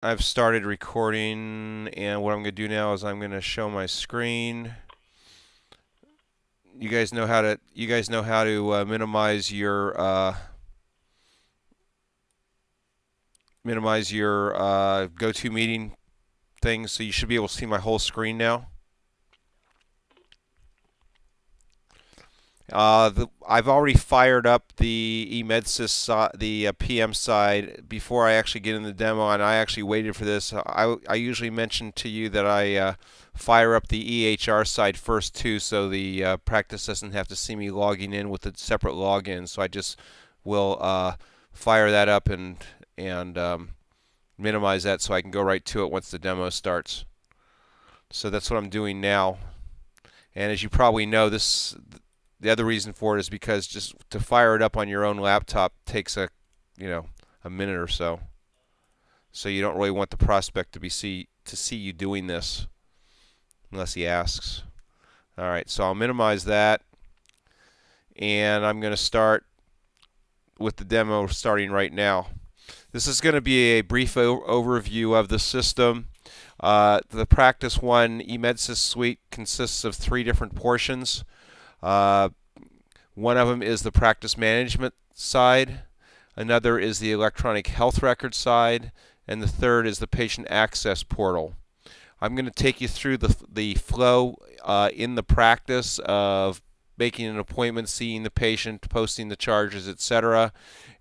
I've started recording, and what I'm going to do now is I'm going to show my screen. You guys know how to minimize your GoToMeeting thing, so you should be able to see my whole screen now. I've already fired up the eMedsys, the PM side before I actually get in the demo, and I actually waited for this. I usually mention to you that I fire up the EHR side first too, so the practice doesn't have to see me logging in with a separate login. So I just will fire that up and minimize that so I can go right to it once the demo starts. So that's what I'm doing now. And as you probably know, the other reason for it is because just to fire it up on your own laptop takes a minute or so. So you don't really want the prospect to see you doing this unless he asks. All right, so I'll minimize that, and I'm going to start with the demo starting right now. This is going to be a brief overview of the system. The Practice One eMedsys suite consists of 3 different portions. One of them is the practice management side, another is the electronic health record side, and the third is the patient access portal. I'm going to take you through the flow in the practice of making an appointment, seeing the patient, posting the charges, etc.,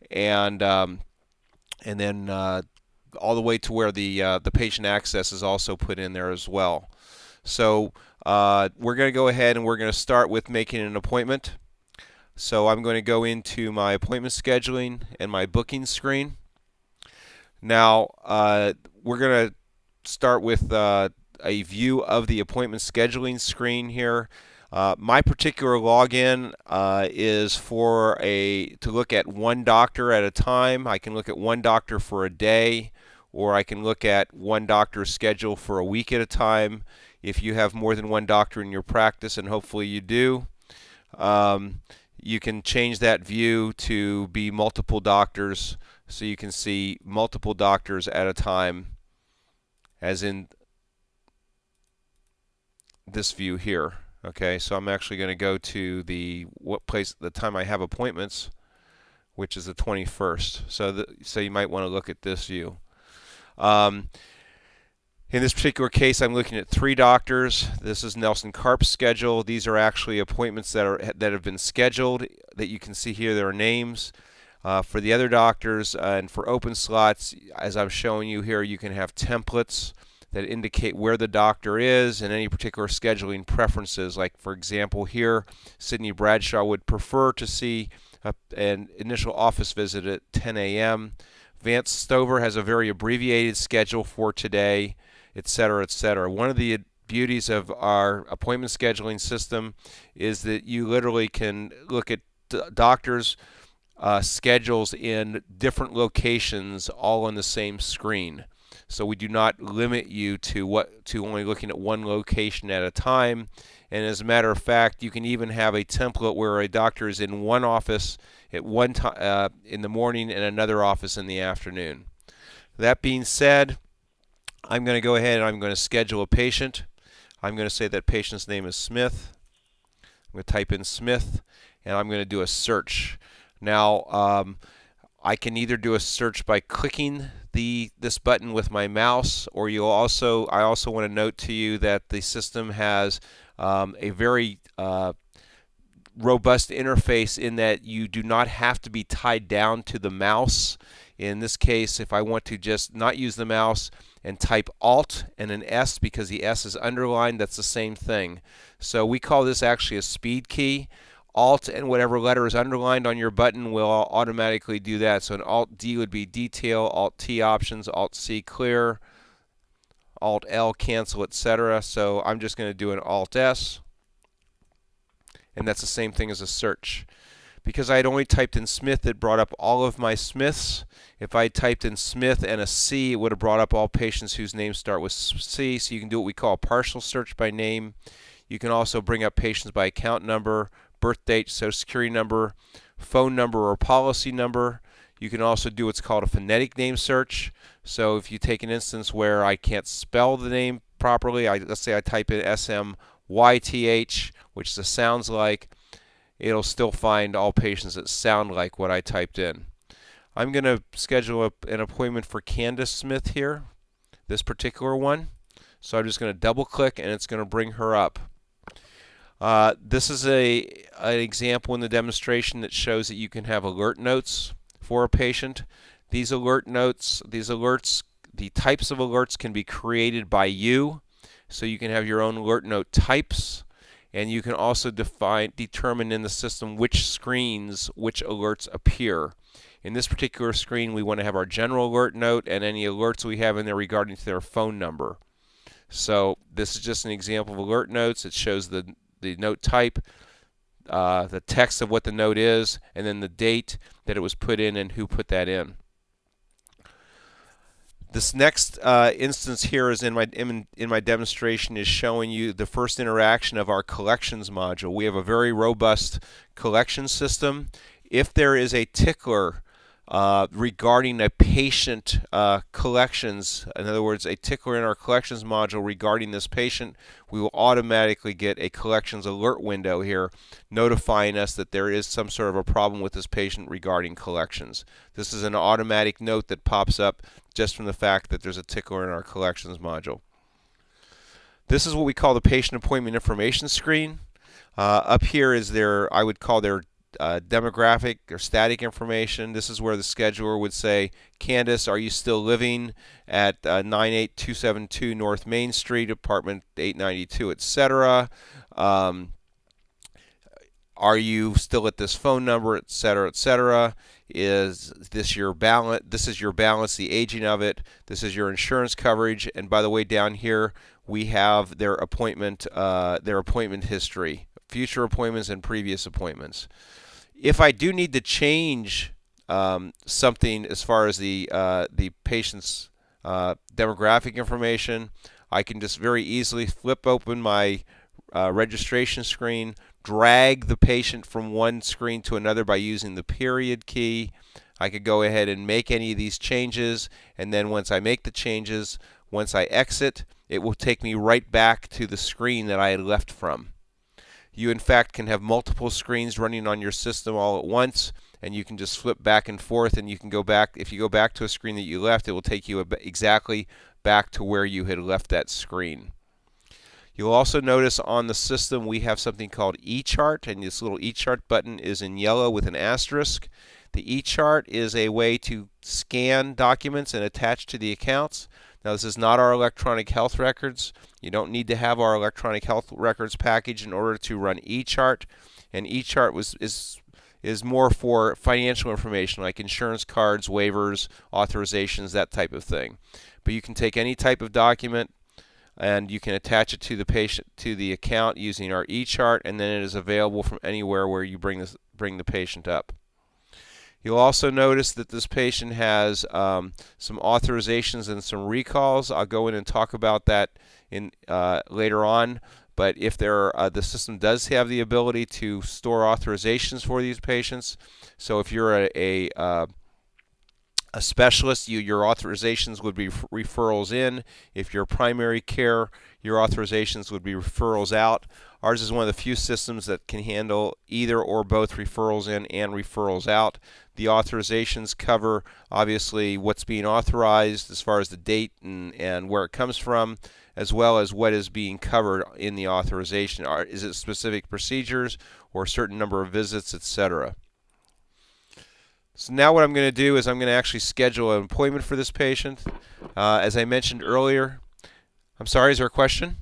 and then all the way to where the patient access is also put in there as well. So we're going to go ahead and we're going to start with making an appointment. So I'm going to go into my appointment scheduling and my booking screen. Now we're going to start with a view of the appointment scheduling screen here. My particular login is to look at one doctor at a time. I can look at one doctor for a day, or I can look at one doctor's schedule for a week at a time. If you have more than one doctor in your practice, and hopefully you do, you can change that view to be multiple doctors, so you can see multiple doctors at a time, as in this view here. Okay, so I'm actually going to go to the time I have appointments, which is the 21st. So you might want to look at this view. In this particular case, I'm looking at 3 doctors. This is Nelson Karp's schedule. These are actually appointments that have been scheduled that you can see here. There are names. For the other doctors and for open slots, as I'm showing you here, you can have templates that indicate where the doctor is and any particular scheduling preferences. Like, for example, here, Sydney Bradshaw would prefer to see an initial office visit at 10 a.m. Vance Stover has a very abbreviated schedule for today, etc., etc. One of the beauties of our appointment scheduling system is that you literally can look at doctors' schedules in different locations all on the same screen. So we do not limit you to only looking at one location at a time. And as a matter of fact, you can even have a template where a doctor is in one office at one time in the morning and another office in the afternoon. That being said, I'm going to go ahead and I'm going to schedule a patient. I'm going to say that patient's name is Smith. I'm going to type in Smith, and I'm going to do a search. Now, I can either do a search by clicking this button with my mouse, or I also want to note to you that the system has a very robust interface in that you do not have to be tied down to the mouse. In this case, if I want to just not use the mouse and type Alt and an S because the S is underlined, that's the same thing. So we call this actually a speed key. Alt and whatever letter is underlined on your button will automatically do that. So an Alt D would be detail, Alt T options, Alt C clear, Alt L cancel, etc. So I'm just going to do an Alt S, and that's the same thing as a search. Because I had only typed in Smith, it brought up all of my Smiths. If I typed in Smith and a C, it would have brought up all patients whose names start with C. So you can do what we call a partial search by name. You can also bring up patients by account number, birth date, social security number, phone number or policy number. You can also do what's called a phonetic name search. So if you take an instance where I can't spell the name properly, let's say I type in SMYTH, which the sounds like, it'll still find all patients that sound like what I typed in. I'm going to schedule an appointment for Candace Smith here, this particular one. So I'm just going to double click and it's going to bring her up. This is an example in the demonstration that shows that you can have alert notes for a patient. These alert notes, these alerts, the types of alerts can be created by you. So you can have your own alert note types, and you can also determine in the system which screens, which alerts appear. In this particular screen, we want to have our general alert note and any alerts we have in there regarding to their phone number. So this is just an example of alert notes. It shows the note type, the text of what the note is, and then the date that it was put in and who put that in. This next instance here is in my demonstration is showing you the first interaction of our collections module. We have a very robust collection system. If there is a tickler regarding a patient collections, in other words, a tickler in our collections module regarding this patient, we will automatically get a collections alert window here notifying us that there is some sort of a problem with this patient regarding collections. This is an automatic note that pops up just from the fact that there's a tickler in our collections module. This is what we call the patient appointment information screen. Up here is their, I would call their demographic or static information. This is where the scheduler would say, Candace, are you still living at 98272 North Main Street, apartment 892, etc.? Are you still at this phone number, etc., etc.? Is this your balance? This is your balance, the aging of it. This is your insurance coverage. And by the way, down here we have their appointment history, future appointments and previous appointments. If I do need to change something as far as the patient's demographic information, I can just very easily flip open my registration screen, drag the patient from one screen to another by using the period key. I could go ahead and make any of these changes, and then once I make the changes, once I exit, it will take me right back to the screen that I had left from. You in fact can have multiple screens running on your system all at once, and you can just flip back and forth, and you can go back. If you go back to a screen that you left, it will take you exactly back to where you had left that screen. You'll also notice on the system we have something called eChart, and this little eChart button is in yellow with an asterisk. The eChart is a way to scan documents and attach to the accounts. Now this is not our electronic health records. You don't need to have our electronic health records package in order to run eChart, and eChart is more for financial information like insurance cards, waivers, authorizations, that type of thing. But you can take any type of document and you can attach it to the account using our eChart, and then it is available from anywhere where you bring the patient up. You'll also notice that this patient has some authorizations and some recalls. I'll go in and talk about that in later on. But if the system does have the ability to store authorizations for these patients, so if you're a specialist, your authorizations would be referrals in. If you're primary care, your authorizations would be referrals out. Ours is one of the few systems that can handle either or both referrals in and referrals out. The authorizations cover obviously what's being authorized as far as the date and where it comes from, as well as what is being covered in the authorization. Is it specific procedures or a certain number of visits, etc. So now what I'm going to do is I'm going to actually schedule an appointment for this patient. As I mentioned earlier, I'm sorry, is there a question?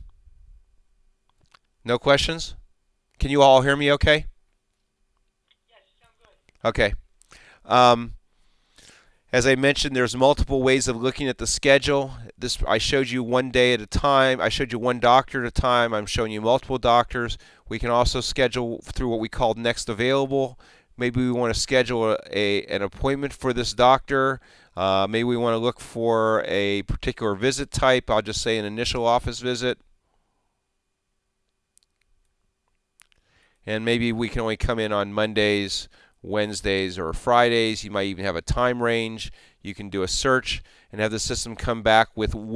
No questions? Can you all hear me okay? Yes, sound good. Okay. As I mentioned, there's multiple ways of looking at the schedule. I showed you one day at a time. I showed you one doctor at a time. I'm showing you multiple doctors. We can also schedule through what we call next available. Maybe we want to schedule an appointment for this doctor. Maybe we want to look for a particular visit type. I'll just say an initial office visit. And maybe we can only come in on Mondays, Wednesdays, or Fridays. You might even have a time range. You can do a search and have the system come back with what